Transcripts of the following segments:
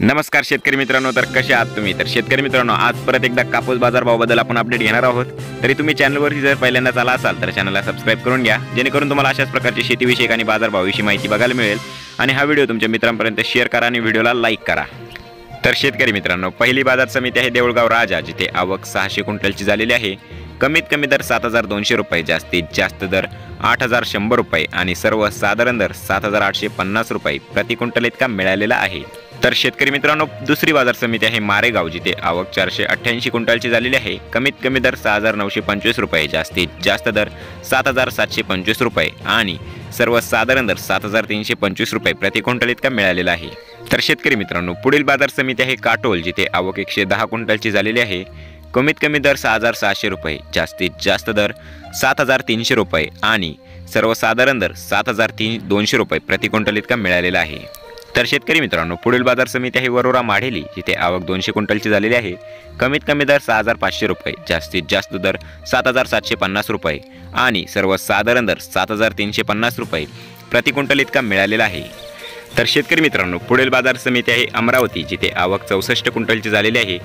नमस्कार शेतकरी मित्रांनो, तर कसे आहात तुम्ही? तर शेतकरी मित्रांनो, आज परत एकदा कापूस बाजारभावाबद्दल आपण अपडेट घेणार आहोत। तरी तुम्ही चॅनलवरती जर पहिल्यांदाच आला असाल तर चॅनलला सबस्क्राइब करून घ्या, जेणेकरून तुम्हाला अशाच प्रकारची शेतीविषयक आणि बाजारभावाविषयी माहिती बघायला मिळेल। आणि हा व्हिडिओ तुमच्या मित्रांपर्यंत शेअर करा आणि व्हिडिओला लाईक करा। तर शेतकरी मित्रांनो, पहिली बाजार समिती आहे देऊळगाव राजा, जिथे आवक 600 क्विंटलची झालेली आहे। कमीत कमी दर 7,200 रुपये, जास्तीत जास्त दर 8,100 रुपये आणि सर्वसाधारण दर 7,850 रुपये प्रति क्विंटल इतका मिळालेला आहे। तर शेतकरी मित्रांनो, दुसरी बाजार समिती आहे मारेगाव, जिथे आवक 488 क्विंटलची झालेली आहे। कमीत कमी दर 6,925 रुपये, जास्तीत जास्त दर 7,725 रुपये आणि सर्वसाधारण दर 7,325 रुपये प्रति क्विंटल इतका मिळालेला आहे। तर शेतकरी मित्रांनो, पुढील बाजार समिती आहे काटोल, जिथे आवक 110 क्विंटलची झालेली आहे। कमीत कमी दर 6,600 रुपये, जास्तीत जास्त दर 7,300 रुपये आणि सर्वसाधारण दर 7,200 रुपये प्रति क्विंटल इतका मिळालेला आहे। तर शेतकरी मित्रांनो, पुढील बाजार समिती आहे वरोरा माढेली, जिथे आवक 200 क्विंटलची झालेली आहे। कमीत कमी दर 6,500 रुपये, जास्तीत जास्त दर 7,750 रुपये आणि सर्वसाधारण दर 7,350 रुपये प्रति क्विंटल इतका मिळालेला आहे। तर शेतकरी मित्रांनो, पुढील बाजार समिती आहे अमरावती, जिथे आवक 64 क्विंटलची झालेली आहे।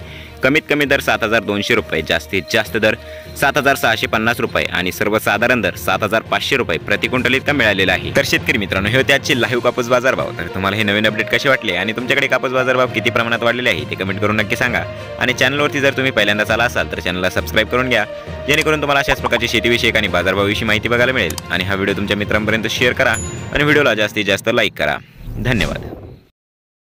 कमीत कमी दर 7,200 रुपये, जास्तीत जास्त दर 7,650 रुपये आणि सर्वसाधारण दर 7,500 रुपये प्रति क्विंटल इतका मिळालेला आहे। तर शेतकरी मित्रांनो, हे होते आजचे लाईव्ह कापूस बाजारभाव। तर तुम्हाला हे नवीन अपडेट कसे वाटले आणि तुमच्याकडे कापूस बाजारभाव किती प्रमाणात वाढलेले आहे ते कमेंट करून नक्की सांगा। आणि चॅनलवरती जर तुम्ही पहिल्यांदाच आला असाल तर चॅनलला सबस्क्राइब करून घ्या, जेणेकरून तुम्हाला अशाच प्रकारची शेतीविषयक आणि बाजारभावाविषयी माहिती बघायला मिळेल। आणि हा व्हिडिओ तुमच्या मित्रांपर्यंत शेअर करा आणि व्हिडिओला जास्तीत जास्त लाईक करा। धन्यवाद।